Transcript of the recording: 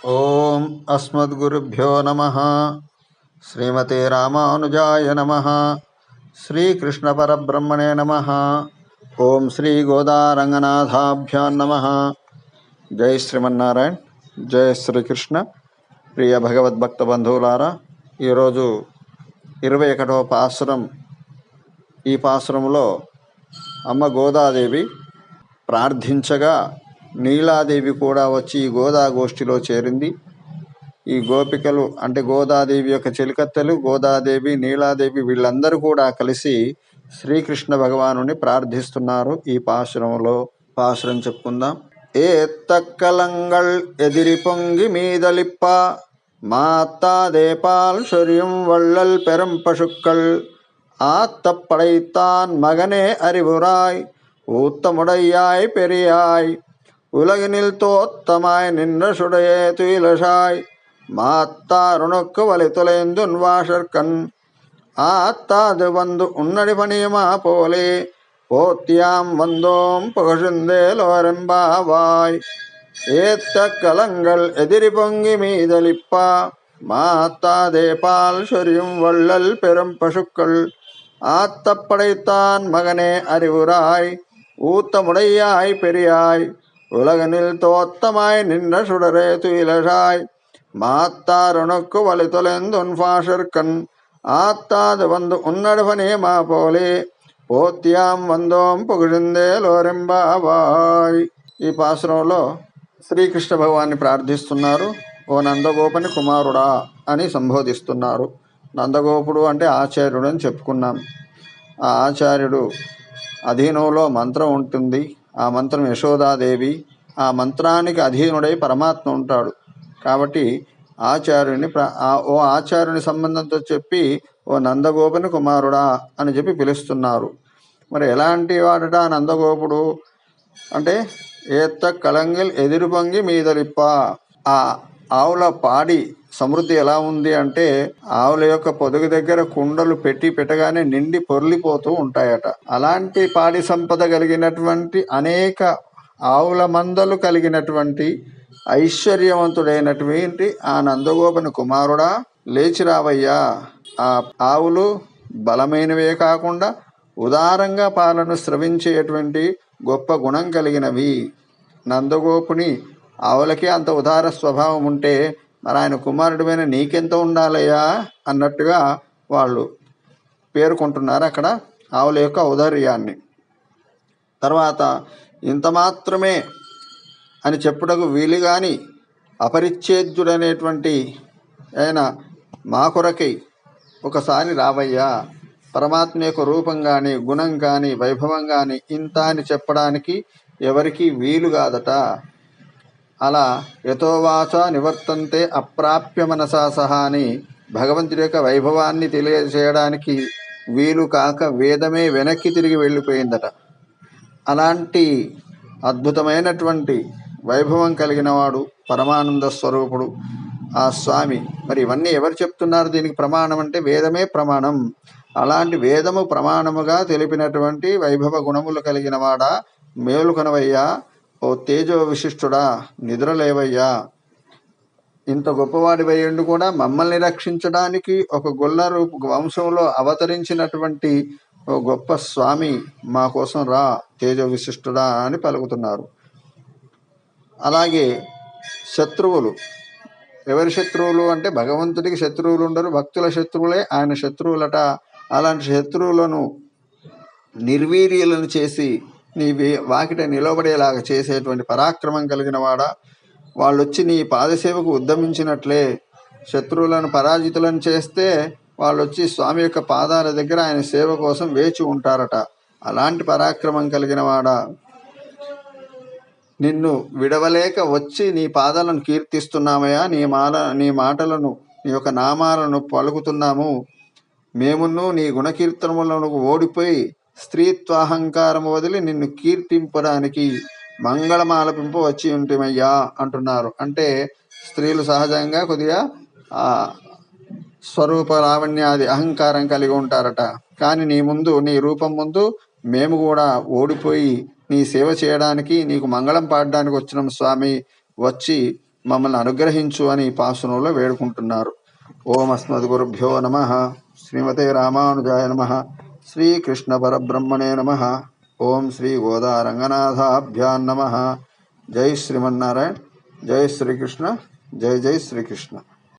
ఓం అస్మద్గురుభ్యో నమః. శ్రీమతే రామానుజాయ నమః. శ్రీకృష్ణ పరబ్రహ్మణే నమః. ఓం శ్రీ గోదారంగనాథాభ్యాం నమః. జై శ్రీమన్నారాయణ, జై శ్రీకృష్ణ. ప్రియ భగవద్భక్త బంధువులారా, ఈరోజు 21వ పాసురం. ఈ పాసురంలో అమ్మ గోదాదేవి ప్రార్థించగా నీలాదేవి కూడా వచ్చి ఈ గోదా గోష్ఠిలో చేరింది. ఈ గోపికలు అంటే గోదాదేవి యొక్క చెలికత్తెలు గోదాదేవి, నీలాదేవి వీళ్ళందరూ కూడా కలిసి శ్రీకృష్ణ భగవానుని ప్రార్థిస్తున్నారు. ఈ పాసురంలో పాసురం చెప్పుకుందాం. ఏ తక్కలంగళ్ ఎదిరి పొంగి మీదలిప్ప மாத்தாதேபால் சொரியும் வள்ளல் பெரும் பசுக்கள் ஆத்தப்படைத்தான் மகனே அறிவுராய் ஊத்தமுடையாய் பெரியாய் உலகினில் தோத்தமாய் நின்ற சுடையே துயிலசாய் மாத்தாருணுக்கு வலி தொலைந்துன் வாசற்கண் ஆத்தாது வந்து உன்னடி பணியுமா போலே போத்தியாம் வந்தோம் புகழ்ந்தேலோரெம்பாவாய். ஏத்த கலங்கள் எதிரி பொங்கி மீதலிப்பா மாத்தாதேபால் சொரியும் வள்ளல் பெரும் பசுக்கள் ஆத்தப்படைத்தான் மகனே அறிவுராய் ஊத்தமுடையாய் பெரியாய் உலகனில் தோத்தமாய் நின்ற சுடரே துயிலசாய் மாத்தாருணுக்கு வலி தொலைந்துன் வாசற்கண் ஆத்தாது வந்து உன்னடுபனேமா போலே పోత్యాం వందోం పొగిడిందేలోరెంబావాయ్. ఈ పాసురంలో శ్రీకృష్ణ భగవాన్ని ప్రార్థిస్తున్నారు. ఓ నందగోపుని కుమారుడా అని సంబోధిస్తున్నారు. నందగోపుడు అంటే ఆచార్యుడు అని చెప్పుకున్నాం. ఆ ఆచార్యుడు అధీనంలో మంత్రం ఉంటుంది. ఆ మంత్రం యశోదాదేవి. ఆ మంత్రానికి అధీనుడై పరమాత్మ ఉంటాడు. కాబట్టి ఆచార్యుని ఓ ఆచార్యుని సంబంధంతో చెప్పి ఓ నందగోపుని కుమారుడా అని చెప్పి పిలుస్తున్నారు. మరి ఎలాంటి వాడట నందగోపుడు అంటే ఏత్త కలంగిల్ ఎదురు పొంగి మీదలిప్ప. ఆ ఆవుల పాడి సమృద్ధి ఎలా ఉంది అంటే ఆవుల యొక్క పొదుగు దగ్గర కుండలు పెట్టగానే నిండి పొర్లిపోతూ ఉంటాయట. అలాంటి పాడి సంపద కలిగినటువంటి అనేక ఆవుల మందలు కలిగినటువంటి ఐశ్వర్యవంతుడైనటువంటి ఆ నందగోపుని కుమారుడా లేచి రావయ్యా. ఆ ఆవులు బలమైనవే కాకుండా ఉదారంగా పాలను స్రవించేటువంటి గొప్ప గుణం కలిగినవి. నందగోపుని ఆవులకే అంత ఉదార స్వభావం ఉంటే మరి ఆయన కుమారుడిపైన నీకెంత ఉండాలయ్యా అన్నట్టుగా వాళ్ళు పేర్కొంటున్నారు అక్కడ ఆవుల యొక్క ఔదార్యాన్ని. తర్వాత ఇంత మాత్రమే అని చెప్పుటకు వీలు గాని అపరిచ్ఛేద్యుడనేటువంటి ఆయన మా కొరకై ఒకసారి రావయ్యా. పరమాత్మ యొక్క రూపం కానీ గుణం కానీ వైభవం కానీ ఇంత అని చెప్పడానికి ఎవరికి వీలు కాదట. అలా యథోవాచ నివర్తంతే అప్రాప్య మనసా సహా అని భగవంతుడి యొక్క వైభవాన్ని తెలియజేయడానికి వీలు కాక వేదమే వెనక్కి తిరిగి వెళ్ళిపోయిందట. అలాంటి అద్భుతమైనటువంటి వైభవం కలిగిన వాడు పరమానంద స్వరూపుడు ఆ స్వామి. మరి ఇవన్నీ ఎవరు చెప్తున్నారు? దీనికి ప్రమాణం అంటే వేదమే ప్రమాణం. అలాంటి వేదము ప్రమాణముగా తెలిపినటువంటి వైభవ గుణములు కలిగిన వాడా మేలుకొనవయ్యా. ఓ తేజో విశిష్టుడా నిద్రలేవయ్యా. ఇంత గొప్పవాడి వయ్యండు కూడా మమ్మల్ని రక్షించడానికి ఒక గొల్ల రూపు వంశంలో అవతరించినటువంటి ఓ గొప్ప స్వామి మా కోసం రా తేజో విశిష్టుడా అని పలుకుతున్నారు. అలాగే శత్రువులు ఎవరి శత్రువులు అంటే భగవంతుడికి శత్రువులు ఉండరు, భక్తుల శత్రువులే ఆయన శత్రువులట. అలాంటి శత్రువులను నిర్వీర్యులను చేసి నీ వాకిట నిలబడేలాగా చేసేటువంటి పరాక్రమం కలిగిన వాడా. వాళ్ళు వచ్చి నీ పాదసేవకు ఉద్దమించినట్లే శత్రువులను పరాజితులను చేస్తే వాళ్ళు వచ్చి స్వామి యొక్క పాదాల దగ్గర ఆయన సేవ కోసం వేచి ఉంటారట. అలాంటి పరాక్రమం కలిగిన వాడా, నిన్ను విడవలేక వచ్చి నీ పాదాలను కీర్తిస్తున్నామయ్యా. నీ మాటలను నీ యొక్క నామాలను పలుకుతున్నాము. మేమును నీ గుణకీర్తనములను ఓడిపోయి స్త్రీత్వాహంకారం వదిలి నిన్ను కీర్తింపడానికి మంగళమాలపింపు వచ్చి ఉంటమయ్యా అంటున్నారు. అంటే స్త్రీలు సహజంగా కొద్దిగా స్వరూప లావణ్యాది అహంకారం కలిగి ఉంటారట. కానీ నీ ముందు నీ రూపం ముందు మేము కూడా ఓడిపోయి నీ సేవ చేయడానికి నీకు మంగళం పాడడానికి వచ్చినాం స్వామి. వచ్చి మమ్మల్ని అనుగ్రహించు అని ఈ పాసురంలో వేడుకుంటున్నారు. ఓం అస్మద్గురుభ్యో నమః. శ్రీమతే రామానుజాయ నమః. శ్రీకృష్ణ పరబ్రహ్మణే నమః. ఓం శ్రీ గోదారంగనాథాభ్యాం నమః. జై శ్రీమన్నారాయణ. జై శ్రీకృష్ణ. జై జై శ్రీకృష్ణ.